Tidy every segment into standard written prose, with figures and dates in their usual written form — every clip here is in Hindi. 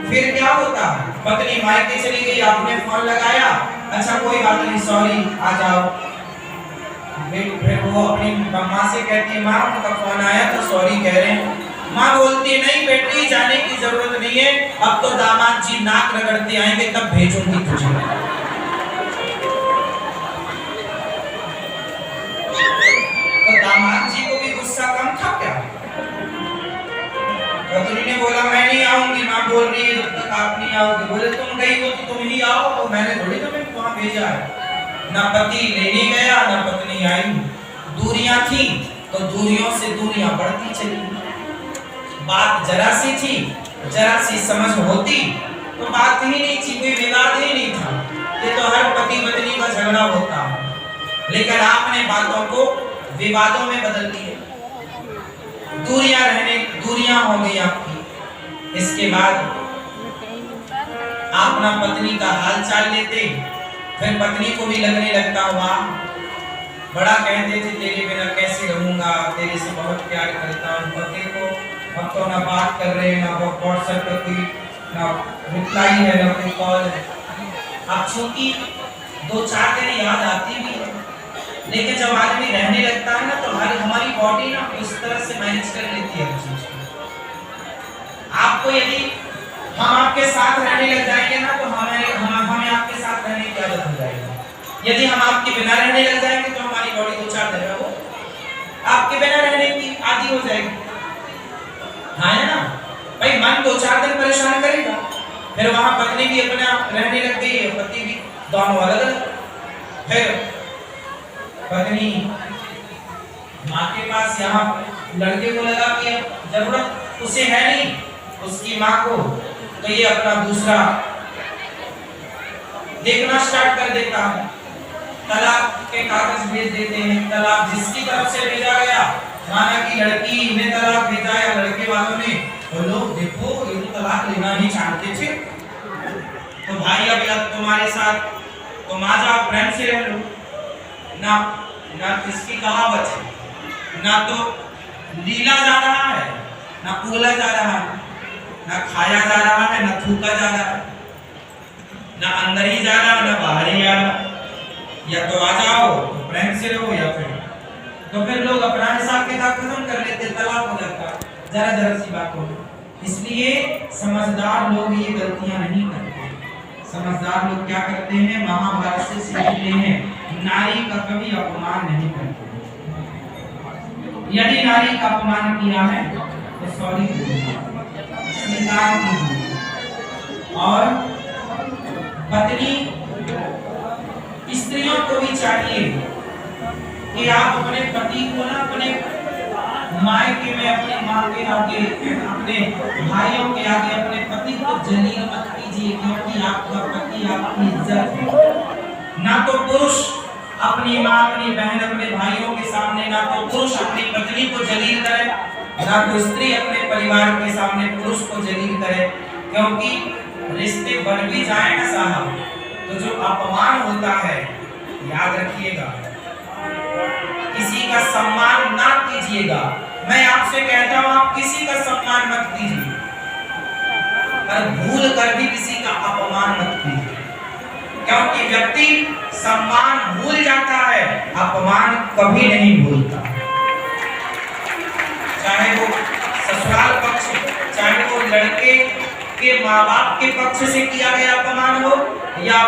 फिर क्या होता, पत्नी मायके चली गई, आपने फोन लगाया, अच्छा कोई बात नहीं, सॉरी आ जाओ। फिर वो अपनी माँ से कहती है, माँ उनका फोन आया तो सॉरी कह रहे हैं। माँ बोलती नहीं बेटी, जाने की जरूरत नहीं है, अब तो दामाद जी नाक रगड़ते आएंगे तब भेजूंगी तुझे। तो दामाद जी को भी गुस्सा कम था क्या? पत्नी ने बोला मैं नहीं आऊंगी, माँ बोल रही है जब तक आप नहीं आओगे। बोले तुम गई हो तो तुम ही आओ, तो मैंने थोड़ी तुम्हें वहां भेजा है। ना पति लेने गया ना पत्नी आई, दूरियां थी तो दूरियों से दूरियां बढ़ती चली। बात जरा सी थी, जरा सी समझ होती तो बात ही नहीं थी, कोई विवाद ही नहीं था। ये तो हर पति पत्नी का झगड़ा होता है, लेकिन आपने बातों को विवादों में बदल दिए, दूरियां हो गई आपकी। इसके बाद आप ना पत्नी का हाल चाल लेते, फिर पत्नी को भी लगने लगता हुआ, बड़ा कहते थे तेरे बिना कैसे रहूंगा, तेरे से बहुत प्यार करता हूँ। पति को अब तो ना बात कर रहे, ना वो व्हाट्सएप पर कोई ना रिप्लाई है, ना कोई कॉल है। अब चूंकि 2-4 दिन याद आती भी है, लेकिन जब आदमी रहने लगता है ना तो हमारी बॉडी ना उस तरह से मैनेज कर लेती है हर चीज को। आपको यदि हम आपके साथ रहने लग जाएंगे ना तो हमें आपके साथ रहने की आदत हो जाएगी। यदि हम आपके बिना रहने लग जाएंगे तो हमारी बॉडी 2-4 दिन में वो आपके बिना रहने की आदी हो जाएगी। हाँ है ना भाई, मन 2-4 दिन परेशान करेगा, फिर वहां पत्नी भी अपना रहने लग गई है, पति भी, दोनों अलग। फिर पत्नी माँ के पास, यहाँ लड़के को लगा कि जरूरत उसे है नहीं उसकी माँ को, तो ये अपना दूसरा देखना स्टार्ट कर देता है। तलाक के कागज भेज देते हैं। तलाक जिसकी तरफ से भेजा गया, माना कि लड़की ने तलाक भेजा या लड़के वालों ने, तो लोग देखो ये तो तलाक लेना ही चाहते थे, तो भाई अब तुम्हारे साथ तुम आ जाओ, प्रेम से रह लो ना। किसकी कहावत है, ना तो लीला जा रहा है, ना पूला जा रहा है, ना खाया जा रहा है, ना थूका जा रहा है, ना अंदर ही जा रहा है, ना बाहर ही आ रहा। या तो आ जाओ तो प्रेम से रहो, या फिर लोग अपना हिसाब किताब खत्म कर लेते, तलाक हो जाता जरा सी बात हो। इसलिए समझदार लोग ये गलतियां नहीं करते। समझदार लोग क्या करते हैं, महाभारत से सीखते हैं, नारी का कभी अपमान नहीं करते। यदि नारी का अपमान किया है तो सॉरी स्वीकार कीजिए। और पत्नी स्त्रियों को भी चाहिए कि आप अपने पति को ना अपने मायके में, अपने माँ के आगे, अपने भाइयों के आगे अपने पति को जलील मत कीजिए, क्योंकि आपका पति आपकी इज्जत है। ना तो पुरुष अपनी माँ, अपनी बहन, अपने भाइयों के सामने, ना तो पुरुष अपनी पत्नी को जलील करे, ना तो स्त्री अपने परिवार के सामने पुरुष को जलील करे। क्योंकि रिश्ते बन भी जाए ना साहब, तो जो अपमान होता है, याद रखिएगा, किसी का सम्मान ना कीजिएगा। मैं आपसे कहता हूं आप किसी का सम्मान मत कीजिए, पर भूल कर भी किसी का अपमान मत कीजिए। क्योंकि व्यक्ति सम्मान भूल जाता है, अपमान कभी नहीं भूलता। चाहे वो ससुराल पक्ष, चाहे वो लड़के के माँ बाप के पक्ष से किया गया अपमान हो, या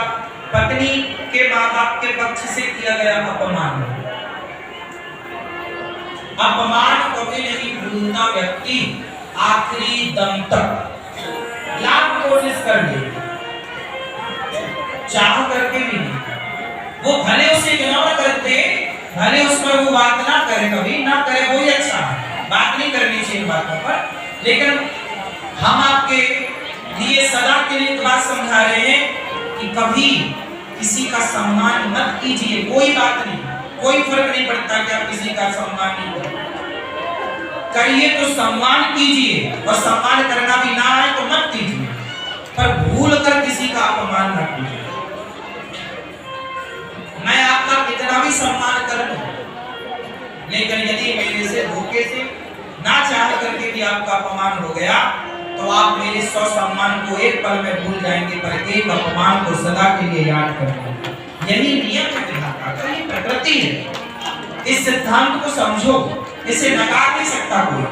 पत्नी के माँ बाप के पक्ष से किया गया अपमान हो, अपमान कभी नहीं भूलता व्यक्ति आखिरी दम तक। लाख कोशिश कर ले, चाह करके भी नहीं, वो भले उसे इग्नोर करते, भले उस पर वो बात ना करे, कभी ना करे, वही अच्छा है, बात नहीं करनी चाहिए बातों पर। लेकिन हम आपके लिए सदा के लिए बात समझा रहे हैं कि कभी किसी का सम्मान मत कीजिए। कोई बात नहीं, कोई फर्क नहीं पड़ता कि आप किसी का सम्मान नहीं करें, करिए तो सम्मान कीजिए, और सम्मान करना भी ना आए तो मत कीजिए, पर भूल कर किसी का अपमान न कीजिए। मैं आपका कितना भी सम्मान कर लूं, लेकिन यदि मेरे से धोखे से ना चाह करके भी आपका अपमान हो गया, तो आप मेरे स्व सम्मान को एक पल में भूल जाएंगे, पर एक अपमान को सदा के लिए याद करेंगे। यही नियम है विधाता का, ये प्रकृति है। इस सिद्धांत को समझो, इसे नकार नहीं सकता कोई।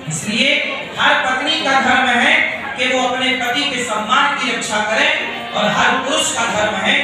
इसलिए हर पत्नी का धर्म है कि वो अपने पति के सम्मान की रक्षा करे, और हर पुरुष का धर्म है